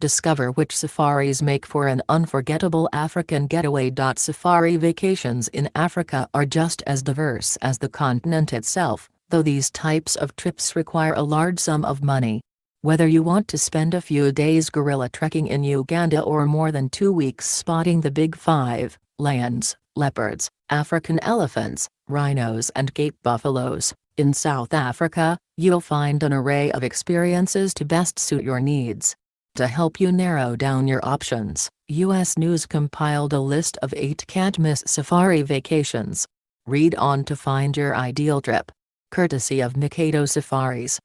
Discover which safaris make for an unforgettable African getaway. Safari vacations in Africa are just as diverse as the continent itself, though these types of trips require a large sum of money. Whether you want to spend a few days gorilla trekking in Uganda or more than 2 weeks spotting the Big Five, lions, leopards, African elephants, rhinos and Cape buffaloes, in South Africa, you'll find an array of experiences to best suit your needs. To help you narrow down your options, U.S. News compiled a list of 8 can't-miss safari vacations. Read on to find your ideal trip. Courtesy of Mikado Safaris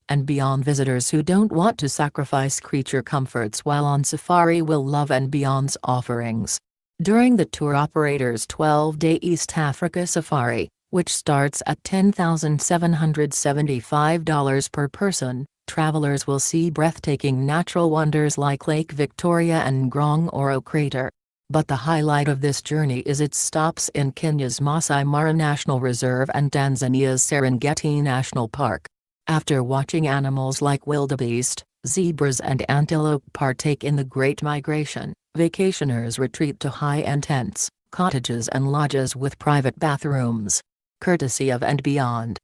and Beyond. Visitors who don't want to sacrifice creature comforts while on safari will love and Beyond's offerings. During the tour operator's 12-day East Africa Safari, which starts at $10,775 per person, travelers will see breathtaking natural wonders like Lake Victoria and Ngorongoro Crater. But the highlight of this journey is its stops in Kenya's Masai Mara National Reserve and Tanzania's Serengeti National Park. After watching animals like wildebeest, zebras and antelope partake in the Great Migration, vacationers retreat to high-end tents, cottages and lodges with private bathrooms. Courtesy of and Beyond.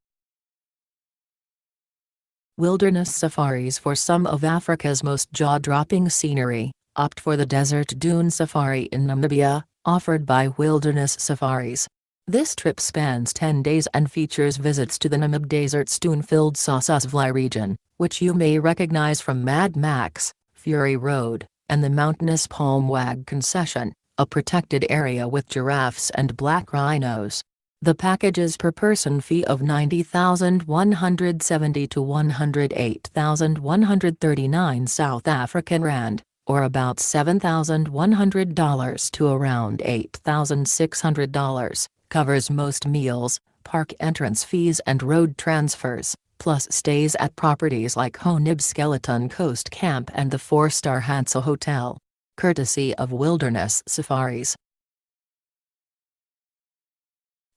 Wilderness safaris. For some of Africa's most jaw-dropping scenery, opt for the Desert Dune Safari in Namibia, offered by Wilderness Safaris. This trip spans 10 days and features visits to the Namib Desert's dune-filled Sossusvlei region, which you may recognize from Mad Max, Fury Road, and the mountainous Palmwag concession, a protected area with giraffes and black rhinos. The package's per-person fee of 90,170 to 108,139 South African rand, or about $7,100 to around $8,600, covers most meals, park entrance fees and road transfers, plus stays at properties like Honib Skeleton Coast Camp and the 4-star Hansel Hotel. Courtesy of Wilderness Safaris.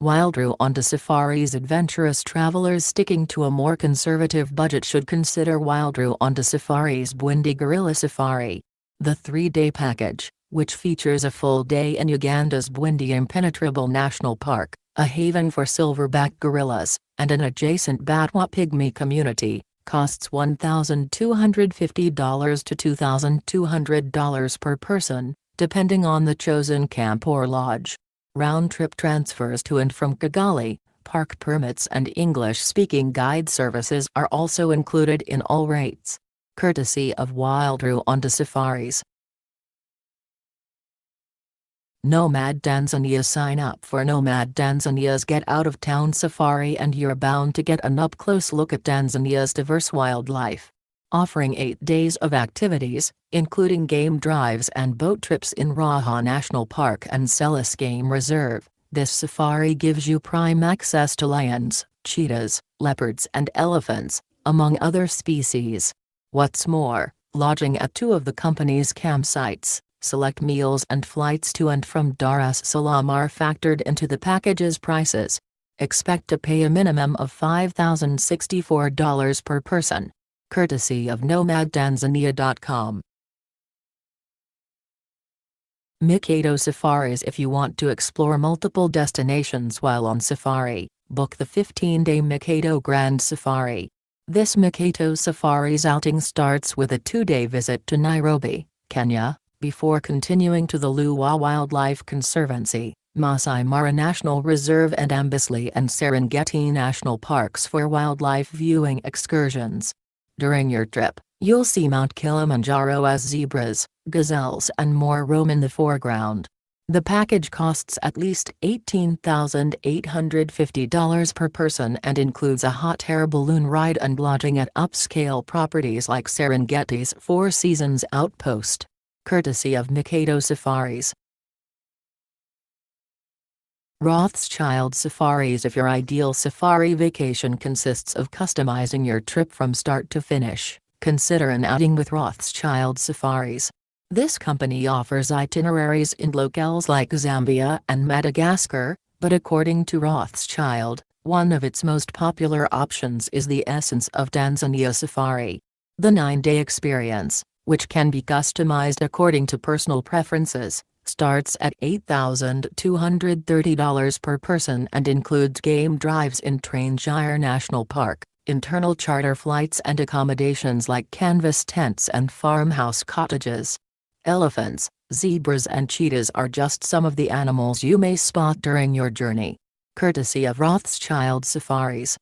Wildru onto safaris. Adventurous travelers sticking to a more conservative budget should consider Wildru onto Safaris Bwindi Gorilla Safari. The 3-day package, which features a full day in Uganda's Bwindi Impenetrable National Park, a haven for silverback gorillas, and an adjacent Batwa pygmy community, costs $1,250 to $2,200 per person, depending on the chosen camp or lodge. Round-trip transfers to and from Kigali, park permits and English-speaking guide services are also included in all rates. Courtesy of Wildru onto Safaris. Nomad Tanzania. Sign up for Nomad Tanzania's Get Out of Town Safari and you're bound to get an up-close look at Tanzania's diverse wildlife. Offering 8 days of activities, including game drives and boat trips in Ruaha National Park and Selous Game Reserve, this safari gives you prime access to lions, cheetahs, leopards and elephants, among other species. What's more, lodging at 2 of the company's campsites, select meals and flights to and from Dar es Salaam are factored into the package's prices. Expect to pay a minimum of $5,064 per person. Courtesy of NomadTanzania.com. Mikado Safaris. If you want to explore multiple destinations while on safari, book the 15-day Mikado Grand Safari. This Mikado Safaris outing starts with a 2-day visit to Nairobi, Kenya, before continuing to the Luwa Wildlife Conservancy, Masai Mara National Reserve and Amboseli and Serengeti National Parks for wildlife viewing excursions. During your trip, you'll see Mount Kilimanjaro as zebras, gazelles and more roam in the foreground. The package costs at least $18,850 per person and includes a hot air balloon ride and lodging at upscale properties like Serengeti's Four Seasons Outpost. Courtesy of Mikado Safaris. Rothschild Safaris. If your ideal safari vacation consists of customizing your trip from start to finish, consider an outing with Rothschild Safaris. This company offers itineraries in locales like Zambia and Madagascar, but according to Rothschild, one of its most popular options is the Essence of Tanzania Safari. The 9-day experience, which can be customized according to personal preferences, starts at $8,230 per person and includes game drives in Trangier National Park, internal charter flights and accommodations like canvas tents and farmhouse cottages. Elephants, zebras and cheetahs are just some of the animals you may spot during your journey. Courtesy of Rothschild Safaris.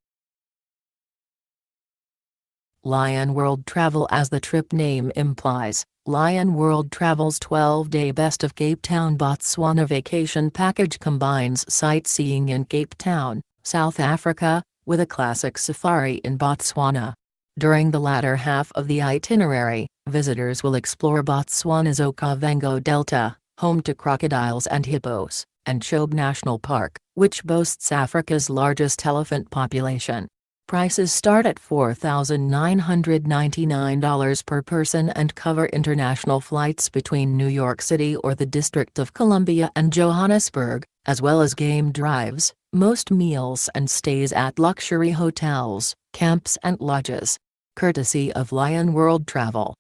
Lion World Travel. As the trip name implies, Lion World Travel's 12-day Best of Cape Town Botswana vacation package combines sightseeing in Cape Town, South Africa, with a classic safari in Botswana. During the latter half of the itinerary, visitors will explore Botswana's Okavango Delta, home to crocodiles and hippos, and Chobe National Park, which boasts Africa's largest elephant population. Prices start at $4,999 per person and cover international flights between New York City or the District of Columbia and Johannesburg, as well as game drives, most meals and stays at luxury hotels, camps and lodges. Courtesy of Lion World Travel.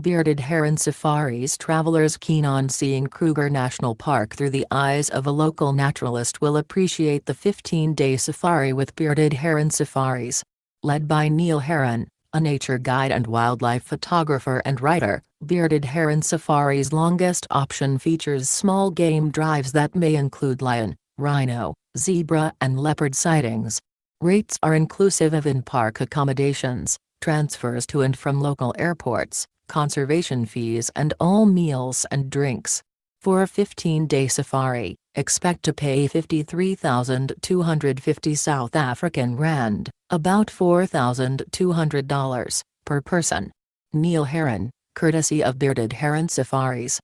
Bearded Heron Safaris. Travelers keen on seeing Kruger National Park through the eyes of a local naturalist will appreciate the 15-day safari with Bearded Heron Safaris. Led by Neil Heron, a nature guide and wildlife photographer and writer, Bearded Heron Safaris' longest option features small game drives that may include lion, rhino, zebra and leopard sightings. Rates are inclusive of in-park accommodations, transfers to and from local airports, conservation fees and all meals and drinks. For a 15-day safari, expect to pay 53,250 South African rand, about $4,200, per person. Neil Heron, courtesy of Bearded Heron Safaris.